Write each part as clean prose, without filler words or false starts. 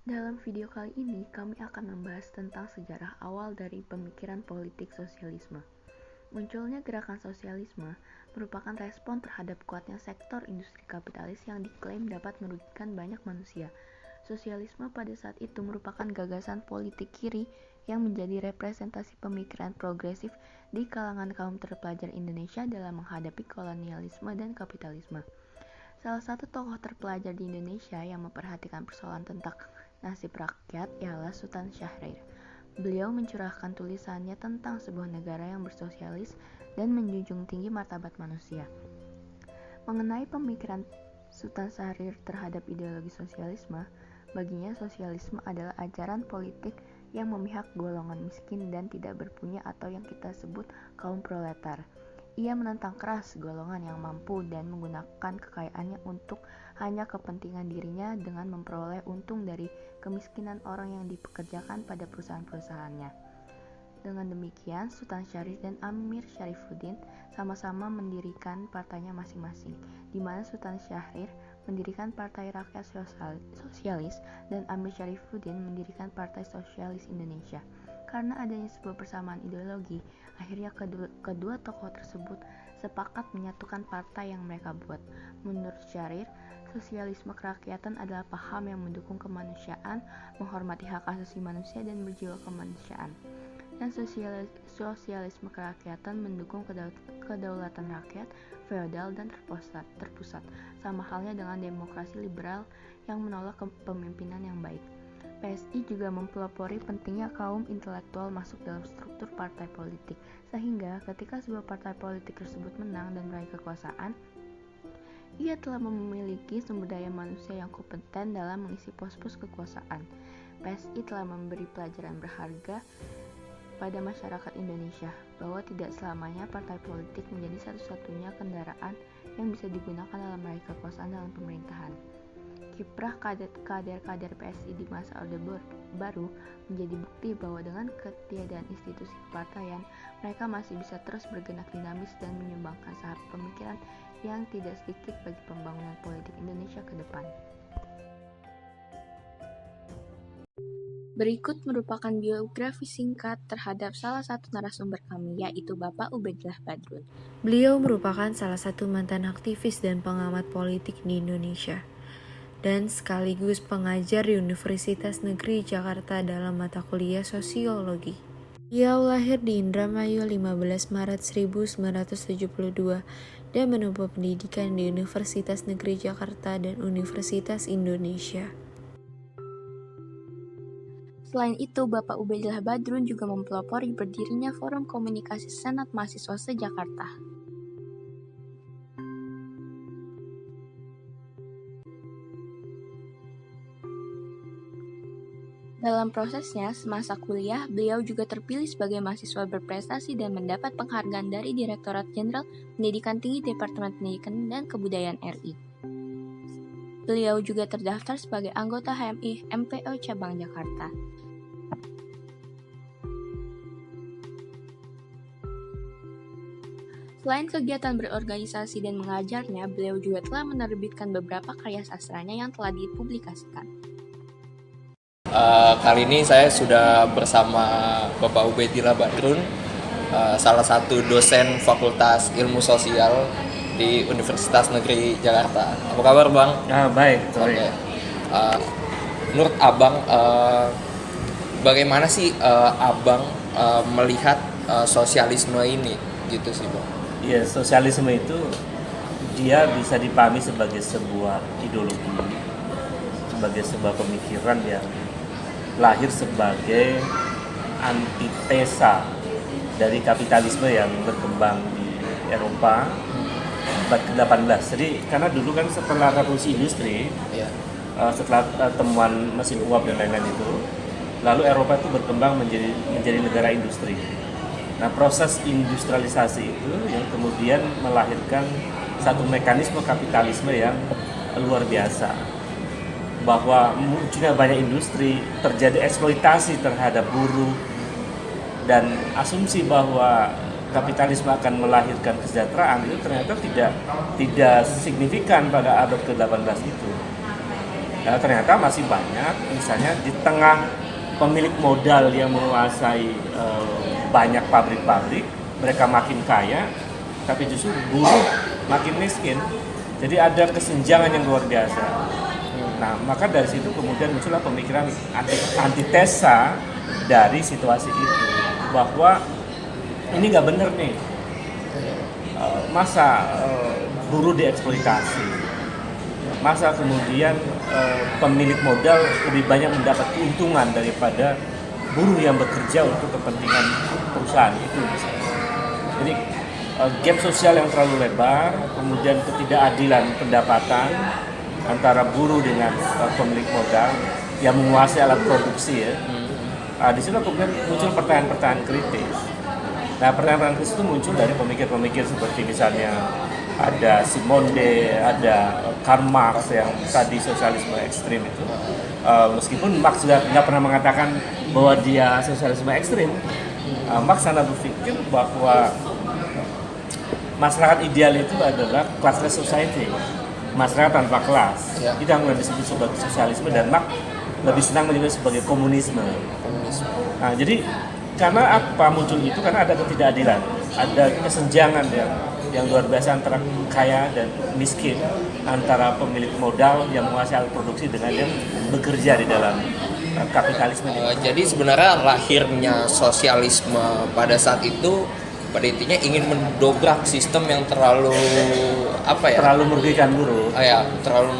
Dalam video kali ini, kami akan membahas tentang sejarah awal dari pemikiran politik sosialisme. Munculnya gerakan sosialisme merupakan respon terhadap kuatnya sektor industri kapitalis yang diklaim dapat merugikan banyak manusia. Sosialisme pada saat itu merupakan gagasan politik kiri yang menjadi representasi pemikiran progresif di kalangan kaum terpelajar Indonesia dalam menghadapi kolonialisme dan kapitalisme. Salah satu tokoh terpelajar di Indonesia yang memperhatikan persoalan tentang nasib rakyat ialah Sultan Syahrir. Beliau mencurahkan tulisannya tentang sebuah negara yang bersosialis dan menjunjung tinggi martabat manusia. Mengenai pemikiran Sultan Syahrir terhadap ideologi sosialisme, baginya sosialisme adalah ajaran politik yang memihak golongan miskin dan tidak berpunya atau yang kita sebut kaum proletar. Ia menentang keras golongan yang mampu dan menggunakan kekayaannya untuk hanya kepentingan dirinya dengan memperoleh untung dari kemiskinan orang yang dipekerjakan pada perusahaan-perusahaannya. Dengan demikian, Sultan Syarif dan Amir Syarifuddin sama-sama mendirikan partainya masing-masing, di mana Sultan Syahrir mendirikan Partai Rakyat Sosialis dan Amir Syarifuddin mendirikan Partai Sosialis Indonesia. Karena adanya sebuah persamaan ideologi, akhirnya kedua tokoh tersebut sepakat menyatukan partai yang mereka buat. Menurut Syahrir, sosialisme kerakyatan adalah paham yang mendukung kemanusiaan, menghormati hak asasi manusia dan berjiwa kemanusiaan. Dan sosialisme kerakyatan mendukung kedaulatan rakyat, feodal dan terpusat, sama halnya dengan demokrasi liberal yang menolak kepemimpinan yang baik. PSI juga mempelopori pentingnya kaum intelektual masuk dalam struktur partai politik, sehingga ketika sebuah partai politik tersebut menang dan meraih kekuasaan, ia telah memiliki sumber daya manusia yang kompeten dalam mengisi pos-pos kekuasaan. PSI telah memberi pelajaran berharga pada masyarakat Indonesia bahwa tidak selamanya partai politik menjadi satu-satunya kendaraan yang bisa digunakan dalam meraih kekuasaan dalam pemerintahan. Kiprah kader-kader PSI di masa Orde Baru menjadi bukti bahwa dengan ketiadaan institusi kepartaian, mereka masih bisa terus bergerak dinamis dan menyumbangkan saham pemikiran yang tidak sedikit bagi pembangunan politik Indonesia ke depan. Berikut merupakan biografi singkat terhadap salah satu narasumber kami, yaitu Bapak Ubaidillah Badrun. Beliau merupakan salah satu mantan aktivis dan pengamat politik di Indonesia, dan sekaligus pengajar di Universitas Negeri Jakarta dalam mata kuliah Sosiologi. Beliau lahir di Indramayu 15 Maret 1972 dan menempuh pendidikan di Universitas Negeri Jakarta dan Universitas Indonesia. Selain itu, Bapak Ubaidillah Badrun juga mempelopori berdirinya Forum Komunikasi Senat Mahasiswa se-Jakarta. Dalam prosesnya, semasa kuliah, beliau juga terpilih sebagai mahasiswa berprestasi dan mendapat penghargaan dari Direktorat Jenderal Pendidikan Tinggi Departemen Pendidikan dan Kebudayaan RI. Beliau juga terdaftar sebagai anggota HMI MPO Cabang Jakarta. Selain kegiatan berorganisasi dan mengajarnya, beliau juga telah menerbitkan beberapa karya sastranya yang telah dipublikasikan. Kali ini saya sudah bersama Bapak Ubaidillah Badrun, salah satu dosen Fakultas Ilmu Sosial di Universitas Negeri Jakarta. Apa kabar, Bang? Baik, sorry. Oke. Menurut Abang, bagaimana sih Abang melihat sosialisme ini, gitu sih, Bang? Ya, sosialisme itu dia bisa dipahami sebagai sebuah ideologi, sebagai sebuah pemikiran yang lahir sebagai antitesa dari kapitalisme yang berkembang di Eropa abad ke-18. Jadi karena dulu kan setelah revolusi industri, setelah temuan mesin uap dan lain-lain itu, lalu Eropa itu berkembang menjadi negara industri. Nah, proses industrialisasi itu yang kemudian melahirkan satu mekanisme kapitalisme yang luar biasa. Bahwa munculnya banyak industri, terjadi eksploitasi terhadap buruh, dan asumsi bahwa kapitalisme akan melahirkan kesejahteraan itu ternyata tidak signifikan pada abad ke-18 itu. Nah, ternyata masih banyak, misalnya di tengah pemilik modal yang menguasai banyak pabrik-pabrik, mereka makin kaya, tapi justru buruh makin miskin. Jadi ada kesenjangan yang luar biasa. Nah, maka dari situ kemudian muncullah pemikiran antitesa dari situasi itu, bahwa ini nggak bener nih, masa buruh dieksploitasi, masa kemudian pemilik modal lebih banyak mendapat keuntungan daripada buruh yang bekerja untuk kepentingan perusahaan itu misalnya. Jadi gap sosial yang terlalu lebar, kemudian ketidakadilan pendapatan antara buruh dengan pemilik modal yang menguasai alat produksi ya. Di situ kemudian muncul pertanyaan-pertanyaan kritis. Nah, pertanyaan-pertanyaan kritis itu muncul dari pemikir-pemikir seperti misalnya ada Simone, ada Karl Marx yang tadi sosialisme ekstrim itu. Meskipun Marx juga nggak pernah mengatakan bahwa dia sosialisme ekstrim, Marx sana berpikir bahwa masyarakat ideal itu adalah classless society, masyarakat tanpa kelas. Itu yang disebut sebagai sosialisme, dan Marx lebih senang menyebut sebagai komunisme. Nah, jadi karena apa muncul itu? Karena ada ketidakadilan, ada kesenjangan yang luar biasa antara kaya dan miskin, antara pemilik modal yang menguasai alat produksi dengan yang bekerja di dalam kapitalisme. Jadi sebenarnya lahirnya sosialisme pada saat itu pada intinya ingin mendobrak sistem yang terlalu terlalu merugikan buruh. Terlalu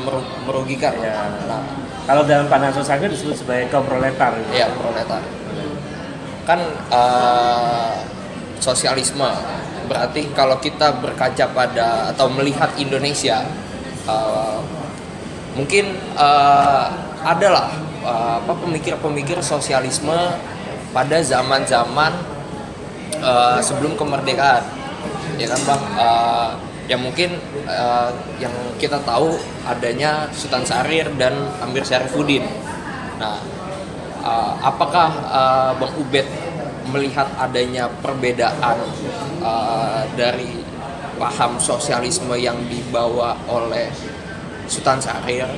merugikan. Ya. Nah, kalau dalam pandangan sosialisme disebut sebagai kaum proletar. Iya, proletar. Kan sosialisme berarti kalau kita berkaca pada atau melihat Indonesia, mungkin adalah pemikir-pemikir sosialisme pada zaman-zaman sebelum kemerdekaan, ya kan Bang? Yang mungkin yang kita tahu adanya Sultan Syahrir dan Amir Syarifuddin. Nah, apakah Bang Ubed melihat adanya perbedaan dari paham sosialisme yang dibawa oleh Sultan Syahrir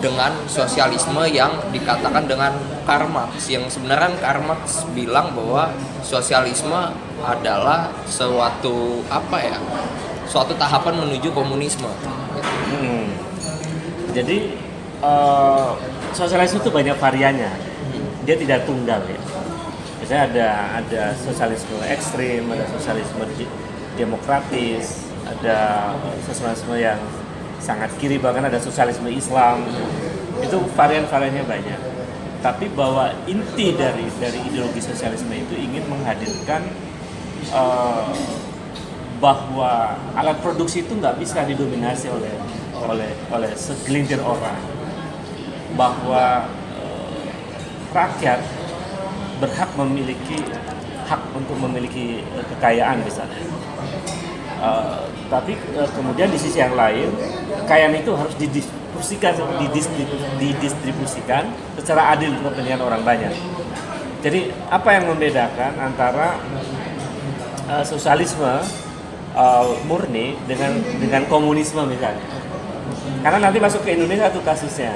dengan sosialisme yang dikatakan dengan Karl Marx, yang sebenarnya Karl Marx bilang bahwa sosialisme adalah suatu tahapan menuju komunisme. Jadi sosialisme itu banyak variannya, dia tidak tunggal ya. Misalnya ada sosialisme ekstrim, ada sosialisme demokratis, ada sosialisme yang sangat kiri, bahkan ada sosialisme Islam. Itu varian-variannya banyak. Tapi bahwa inti dari ideologi sosialisme itu ingin menghadirkan bahwa alat produksi itu nggak bisa didominasi oleh segelintir orang, bahwa rakyat berhak memiliki hak untuk memiliki kekayaan misalnya. Tapi kemudian di sisi yang lain, kekayaan itu harus didistribusikan secara adil untuk kepentingan orang banyak. Jadi apa yang membedakan antara sosialisme murni dengan komunisme misalnya? Karena nanti masuk ke Indonesia itu kasusnya.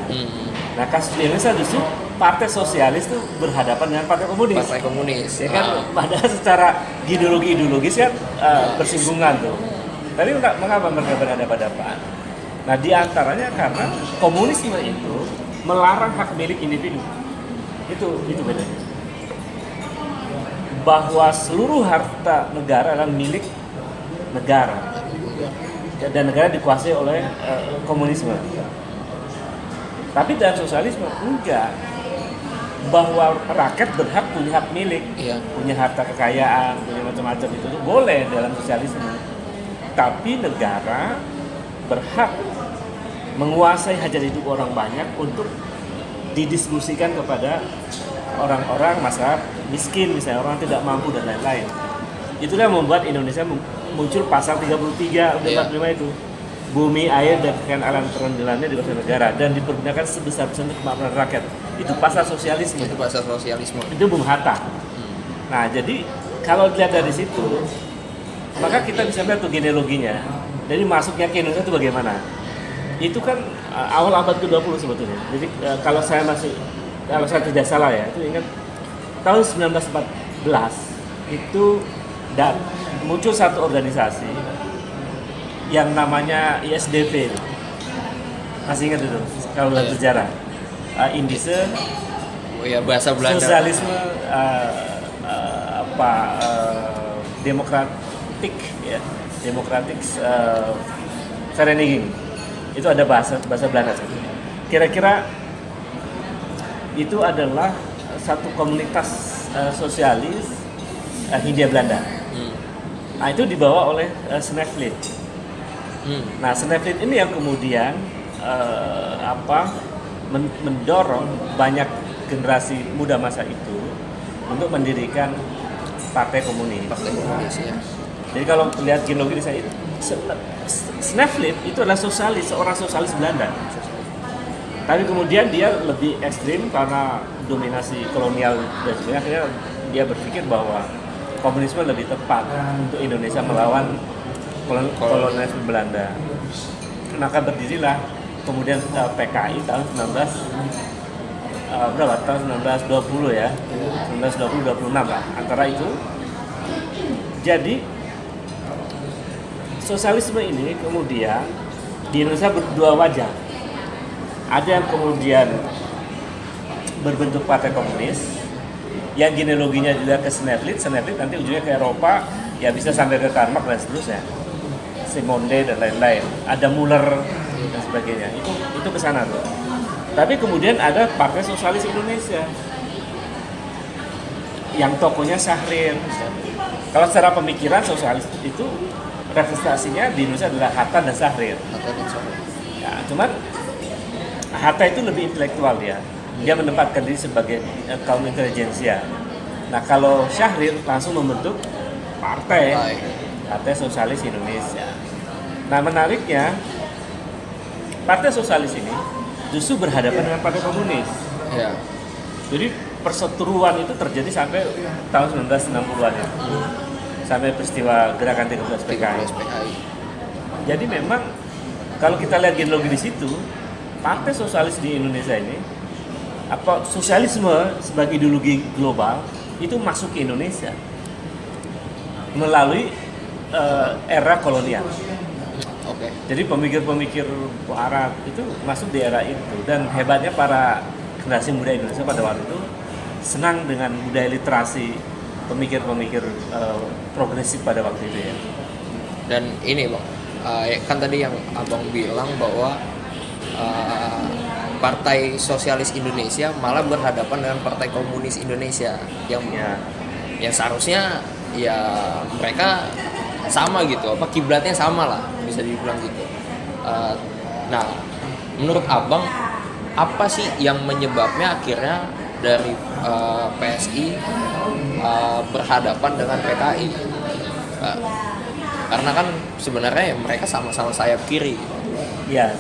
Nah, kasus di Indonesia justru partai sosialis itu berhadapan dengan partai komunis. Partai komunis. Ya kan, padahal secara ideologis kan bersinggungan tuh. Tapi mengapa mereka berhadapan-hadapan? Nah, di antaranya karena komunisme itu melarang hak milik individu. Itu bedanya. Bahwa seluruh harta negara adalah milik negara. Dan negara dikuasai oleh komunisme. Tapi dalam sosialisme enggak, bahwa rakyat berhak punya hak milik, punya harta kekayaan, punya macam-macam itu boleh dalam sosialisme. Tapi negara berhak menguasai hajat hidup orang banyak untuk didistribusikan kepada orang-orang masyarakat miskin, misalnya orang tidak mampu dan lain-lain. Itulah yang membuat Indonesia muncul pasal 33 Undang 45 itu. Bumi, air, dan kekayaan alam terenggelamnya dikuasai negara dan dipergunakan sebesar-besarnya untuk kemakmuran rakyat. Itu pasal sosialisme. Itu Bung Hatta. Nah, jadi kalau dilihat dari situ, maka kita bisa lihat tuh genealoginya. Jadi masuknya ke Indonesia itu bagaimana? Itu kan awal abad ke-20 sebetulnya. Jadi kalau saya tidak salah ya, itu ingat tahun 1914 itu muncul satu organisasi yang namanya ISDV. Masih ingat itu kalau dalam sejarah. Indische Bahasa Belanda. Sosialisme demokratik ya. Demokratik Vereniging. Itu ada bahasa Belanda sebetulnya. Kira-kira itu adalah satu komunitas sosialis Hindia Belanda. Nah, itu dibawa oleh Snevely. Nah, Snevely ini yang kemudian mendorong banyak generasi muda masa itu untuk mendirikan Partai Komunis. Ya. Jadi kalau lihat genealogi saya itu, Snevely itu adalah seorang sosialis Belanda. Tapi kemudian dia lebih ekstrim karena dominasi kolonial dan sebagainya. Akhirnya dia berpikir bahwa komunisme lebih tepat untuk Indonesia melawan kolonialisme Belanda. Maka berdirilah kemudian PKI tahun 1920 ya, 1920-26 lah antara itu. Jadi sosialisme ini kemudian di Indonesia berdua wajah. Ada yang kemudian berbentuk partai komunis, yang genealoginya juga ke Snevely nanti ujungnya ke Eropa, ya bisa sampai ke Karl Marx dan seterusnya, Simonde dan lain-lain. Ada Muller dan sebagainya. Itu ke sana tuh. Tapi kemudian ada Partai Sosialis Indonesia yang tokohnya Syahrir. Kalau secara pemikiran sosialis itu representasinya di Indonesia adalah Hatta dan Syahrir. Ya, cuman Hatta itu lebih intelektual ya. Dia menempatkan diri sebagai kaum intelijensia. Nah, kalau Syahrir langsung membentuk Partai Sosialis Indonesia. Nah, menariknya Partai Sosialis ini justru berhadapan dengan Partai Komunis. Ya. Jadi perseteruan itu terjadi sampai tahun 1960-an ya. Sampai peristiwa gerakan 13 PKI. Jadi memang kalau kita lihat genealogi di situ, Partai Sosialis di Indonesia ini, sosialisme sebagai ideologi global itu masuk ke Indonesia melalui era kolonial. Oke. Jadi pemikir-pemikir Barat itu masuk di era itu, dan hebatnya para generasi muda Indonesia pada waktu itu senang dengan budaya literasi pemikir-pemikir progresif pada waktu itu ya. Dan ini Bang, kan tadi yang Abang bilang bahwa Partai Sosialis Indonesia malah berhadapan dengan Partai Komunis Indonesia yang seharusnya ya mereka sama gitu, kiblatnya sama lah, bisa dibilang gitu. Nah, menurut Abang apa sih yang menyebabnya akhirnya dari PSI berhadapan dengan PKI? Karena kan sebenarnya ya mereka sama-sama sayap kiri. Ya,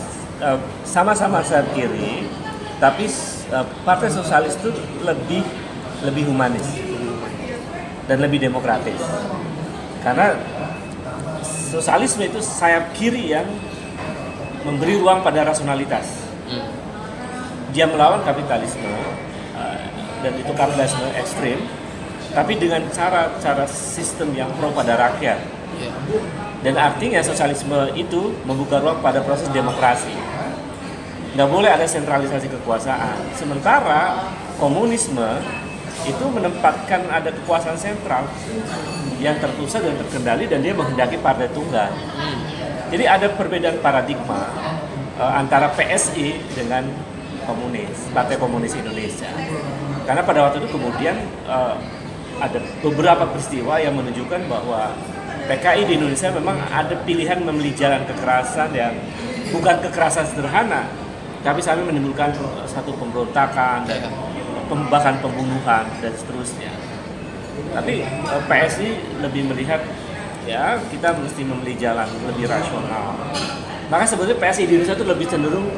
sama-sama sayap kiri, tapi Partai Sosialis itu lebih humanis dan lebih demokratis. Karena sosialisme itu sayap kiri yang memberi ruang pada rasionalitas. Dia melawan kapitalisme dan itu kapitalisme ekstrim, tapi dengan cara sistem yang pro pada rakyat. Dan artinya sosialisme itu membuka ruang pada proses demokrasi. Nggak boleh ada sentralisasi kekuasaan. Sementara komunisme itu menempatkan ada kekuasaan sentral yang terpusat dan terkendali, dan dia menghendaki partai tunggal. Jadi ada perbedaan paradigma antara PSI dengan komunis, Partai Komunis Indonesia. Karena pada waktu itu kemudian ada beberapa peristiwa yang menunjukkan bahwa PKI di Indonesia memang ada pilihan memilih jalan kekerasan yang bukan kekerasan sederhana, tapi sampai menimbulkan satu pemberontakan, bahkan pembunuhan dan seterusnya. Tapi PSI lebih melihat ya kita mesti memilih jalan lebih rasional. Maka sebetulnya PSI di Indonesia itu lebih cenderung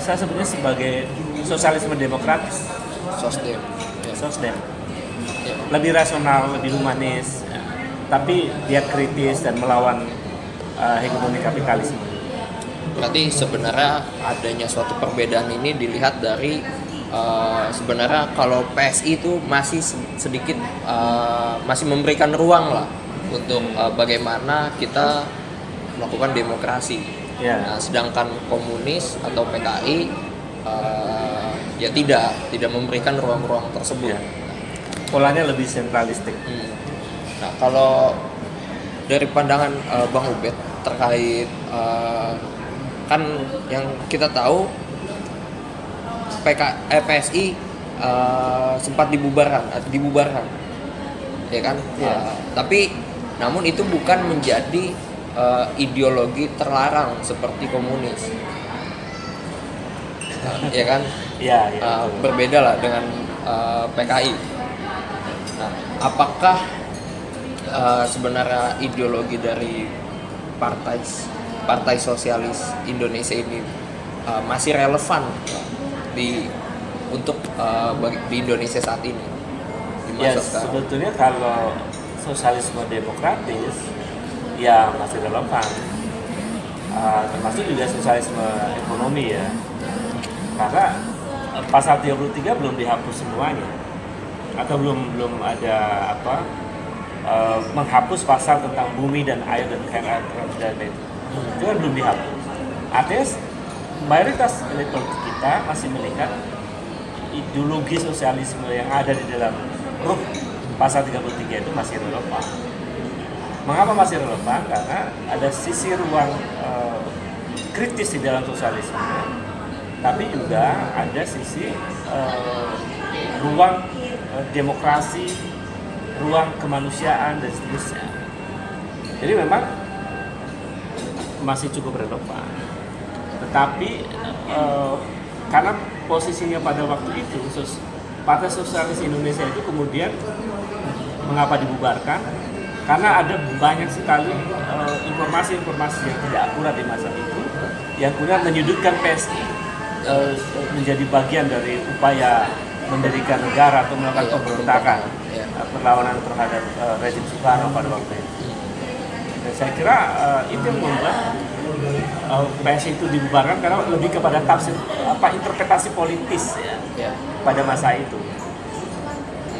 saya sebutnya sebagai sosialisme demokratis. Sosdem. Lebih rasional, lebih humanis, tapi dia kritis dan melawan hegemoni kapitalisme. Berarti sebenarnya adanya suatu perbedaan ini dilihat dari sebenarnya kalau PSI itu masih sedikit masih memberikan ruang lah untuk bagaimana kita melakukan demokrasi. Nah, sedangkan komunis atau PKI ya tidak memberikan ruang-ruang tersebut. Polanya lebih sentralistik. Nah, kalau dari pandangan Bang Ubed terkait kan yang kita tahu PSI sempat dibubarkan, ya kan? Tapi namun itu bukan menjadi ideologi terlarang seperti komunis, ya kan? Berbeda lah dengan PKI. Nah, apakah sebenarnya ideologi dari Partai Sosialis Indonesia ini masih relevan untuk di Indonesia saat ini? Sebetulnya kalau sosialisme demokratis ya masih relevan, termasuk juga sosialisme ekonomi ya, karena pasal 33 belum dihapus semuanya, atau belum ada menghapus pasal tentang bumi dan air dan kekayaan dan itu kan belum dihapus. Artinya mayoritas elit politik kita masih melihat ideologi sosialisme yang ada di dalam ruh pasal 33 itu masih relevan. Mengapa masih relevan? Karena ada sisi ruang kritis di dalam sosialisme, tapi juga ada sisi ruang demokrasi, ruang kemanusiaan dan seterusnya. Jadi memang masih cukup relevan. Tetapi karena posisinya pada waktu itu Partai Sosialis Indonesia itu kemudian mengapa dibubarkan? Karena ada banyak sekali informasi-informasi yang tidak akurat di masa itu yang kemudian menyudutkan PSI menjadi bagian dari upaya mendirikan negara atau melakukan pemberontakan, perlawanan terhadap rezim Soekarno pada waktu itu. Dan saya kira itu yang membuat PSI itu dibubarkan karena lebih kepada interpretasi politis pada masa itu.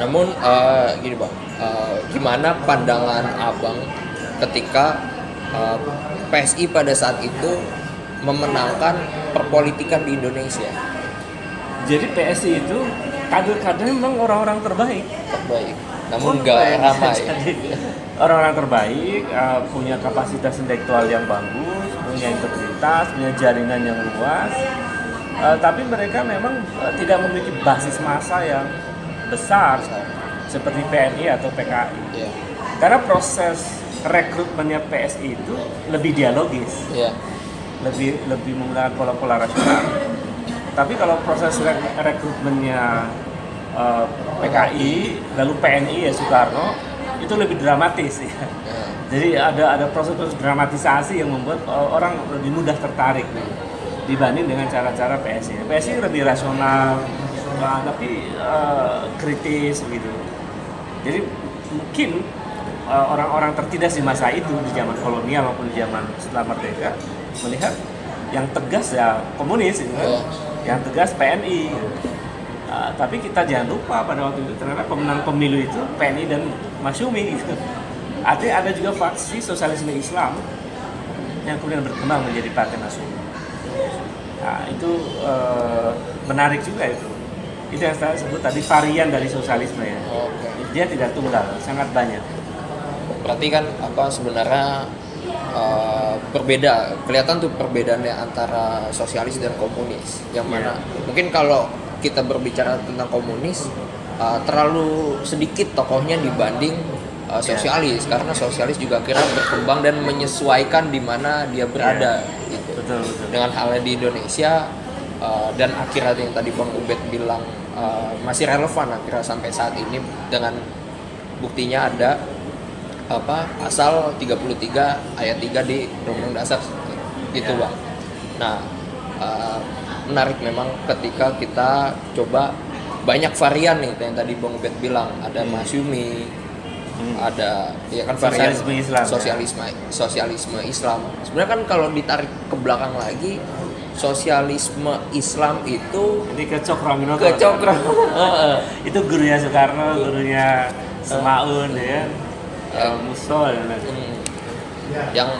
Namun gini Bang, gimana pandangan Abang ketika PSI pada saat itu memenangkan perpolitikan di Indonesia? Jadi PSI itu kader-kadernya memang orang-orang terbaik, namun nggak ramai. Orang-orang terbaik, punya kapasitas intelektual yang bagus, punya integritas, punya jaringan yang luas, tapi mereka memang tidak memiliki basis massa yang besar seperti PNI atau PKI. Karena proses rekrutmennya PSI itu lebih dialogis, lebih menggunakan pola-pola rasional. Tapi kalau proses rekrutmennya PKI lalu PNI ya Soekarno itu lebih dramatis ya. Jadi ada proses dramatisasi yang membuat orang lebih mudah tertarik dibanding dengan cara-cara PSI. PSI lebih rasional, tapi kritis gitu. Jadi mungkin orang-orang tertindas di masa itu, di zaman kolonial maupun di zaman setelah merdeka, melihat yang tegas ya komunis gitu kan. Yang tegas PNI gitu. Tapi kita jangan lupa pada waktu itu ternyata pemenang pemilu itu PNI dan Masyumi gitu. Artinya ada juga faksi sosialisme Islam yang kemudian berkembang menjadi Partai Masyumi. Nah, itu menarik juga itu. Itu yang saya sebut tadi varian dari sosialisme ya. Dia tidak tunggal, sangat banyak. Berarti kan sebenarnya berbeda, kelihatan tuh perbedaannya antara sosialis dan komunis. Yang mana mungkin kalau kita berbicara tentang komunis terlalu sedikit tokohnya dibanding sosialis, karena sosialis juga kira berkembang dan menyesuaikan di mana dia berada gitu. Betul. Dengan halnya di Indonesia dan akhirnya yang tadi Bang Ubed bilang masih relevan akhirnya sampai saat ini dengan buktinya ada pasal 33 ayat 3 di Undang-Undang Dasar gitu Bang. Nah, menarik memang ketika kita coba banyak varian nih yang tadi Bang Ubed bilang, ada Masyumi, ada ya kan Sosialisme Islam, sosialisme Islam. Sebenarnya kan kalau ditarik ke belakang lagi, sosialisme Islam itu Ini ke Cokro. Itu gurunya Soekarno, gurunya Semaun ya. Musso ya. Yang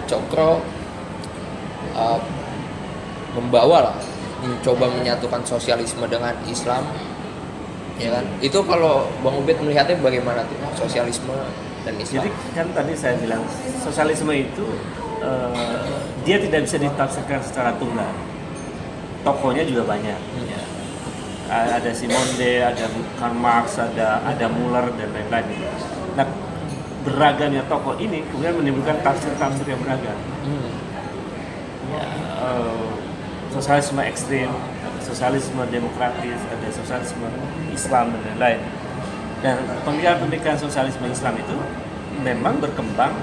Cokro membawa lah, mencoba menyatukan sosialisme dengan Islam, ya kan? Itu kalau Bang Ubed melihatnya bagaimana tuh sosialisme dan Islam? Jadi kan tadi saya bilang sosialisme itu dia tidak bisa ditafsirkan secara tunggal. Tokohnya juga banyak. Ya. Ada Simone De, ada Karl Marx, ada Muller dan lain-lain. Nah, beragamnya tokoh ini kemudian menimbulkan tafsir-tafsir yang beragam. Ya, sosialisme ekstrim, sosialisme demokratis, ada sosialisme Islam dan lain-lain. Dan pemikiran-pemikiran sosialisme Islam itu memang berkembang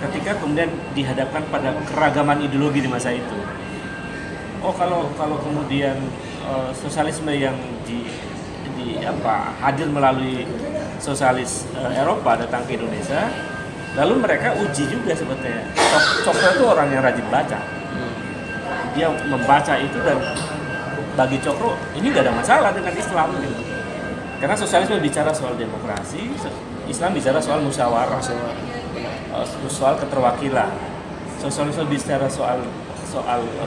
ketika kemudian dihadapkan pada keragaman ideologi di masa itu. Oh, kalau kemudian sosialisme yang hadir melalui sosialis Eropa datang ke Indonesia, lalu mereka uji juga sebetulnya. Cokro itu orang yang rajin baca. Dia membaca itu dan bagi Cokro ini nggak ada masalah dengan Islam gitu. Karena sosialisme bicara soal demokrasi, Islam bicara soal musyawarah, soal keterwakilan. Sosialisme bicara soal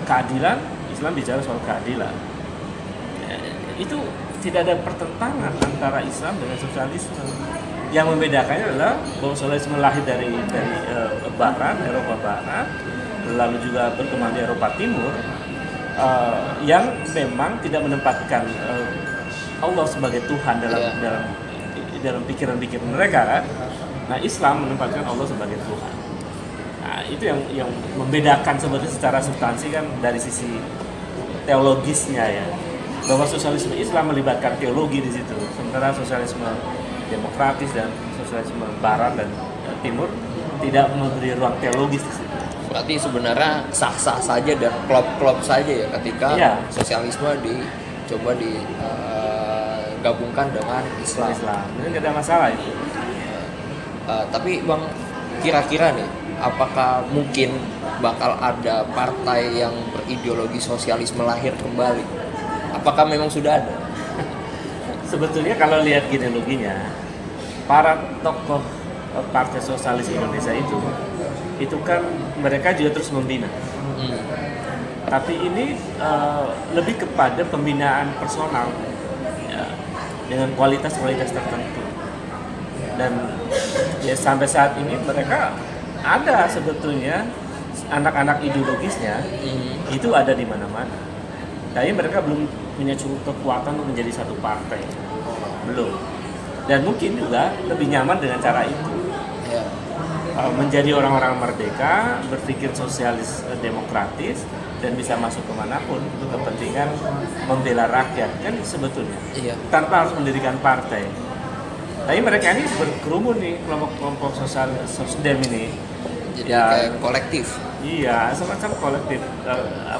keadilan, Islam bicara soal keadilan. Itu tidak ada pertentangan antara Islam dengan sosialisme. Yang membedakannya adalah bahwa sosialisme lahir dari Barat, Eropa Barat, lalu juga berkembang di Eropa Timur, yang memang tidak menempatkan Allah sebagai Tuhan dalam pikiran-pikiran mereka kan. Nah, Islam menempatkan Allah sebagai Tuhan. Nah, itu yang membedakan sebetulnya secara substansi kan dari sisi teologisnya ya. Bahwa sosialisme Islam melibatkan teologi di situ, sementara sosialisme demokratis dan sosialisme Barat dan Timur tidak memberi ruang teologis di situ. Berarti sebenarnya sah-sah saja dan klop-klop saja ya ketika sosialisme dicoba digabungkan dengan Islam. Ini nggak ada masalah itu. Tapi Bang, kira-kira nih, apakah mungkin bakal ada partai yang berideologi sosialisme lahir kembali? Apakah memang sudah ada? Sebetulnya kalau lihat genealoginya, para tokoh Partai Sosialis Indonesia itu kan mereka juga terus membina. Tapi ini lebih kepada pembinaan personal ya, dengan kualitas-kualitas tertentu. Dan ya sampai saat ini mereka ada sebetulnya anak-anak ideologisnya itu ada di mana-mana. Tapi mereka belum punya cukup kekuatan untuk menjadi satu partai, belum. Dan mungkin juga lebih nyaman dengan cara itu. Menjadi orang-orang merdeka, berpikir sosialis demokratis, dan bisa masuk kemanapun untuk kepentingan membela rakyat kan sebetulnya. Tanpa harus mendirikan partai. Tapi mereka ini berkerumun nih kelompok-kelompok sosdem ini. Jadi kayak kolektif. Iya, semacam kolektif,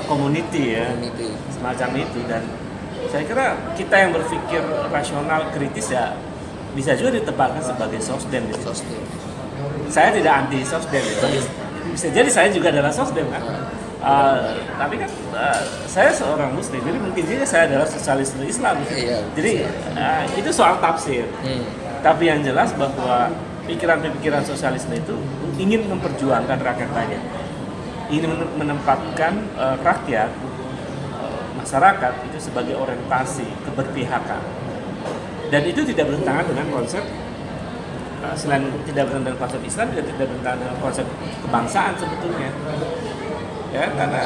community ya, semacam itu. Dan saya kira kita yang berpikir rasional, kritis ya bisa juga ditempatkan sebagai sosdem. Saya tidak anti sosdem, ya. Bisa jadi saya juga adalah sosdem kan. Tapi kan saya seorang muslim, jadi mungkin juga saya adalah sosialis Islam. Jadi itu soal tafsir. Tapi yang jelas bahwa pikiran-pikiran sosialisme itu ingin memperjuangkan rakyat banyak, ingin menempatkan rakyat, masyarakat itu sebagai orientasi keberpihakan, dan itu tidak bertentangan dengan konsep selain tidak bertentangan dengan konsep Islam, juga tidak bertentangan dengan konsep kebangsaan sebetulnya, ya karena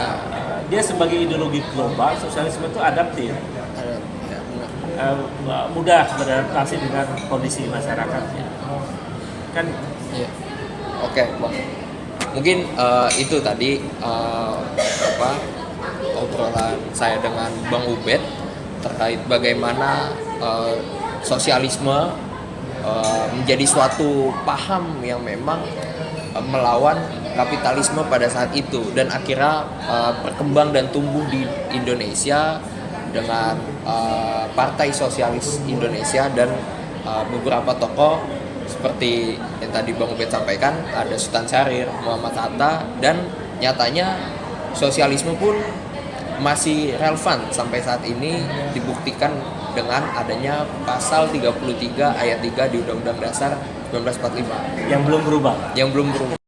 dia sebagai ideologi global, sosialisme itu adaptif, mudah beradaptasi dengan kondisi masyarakatnya, kan? Oke, Bang. Mungkin itu tadi obrolan saya dengan Bang Ubed terkait bagaimana sosialisme menjadi suatu paham yang memang melawan kapitalisme pada saat itu dan akhirnya berkembang dan tumbuh di Indonesia dengan Partai Sosialis Indonesia dan beberapa tokoh seperti yang tadi Bang Ubed sampaikan, ada Sultan Syahrir, Muhammad Hatta, dan nyatanya sosialisme pun masih relevan sampai saat ini, dibuktikan dengan adanya pasal 33 ayat 3 di Undang-Undang Dasar 1945 yang belum berubah. yang belum berubah.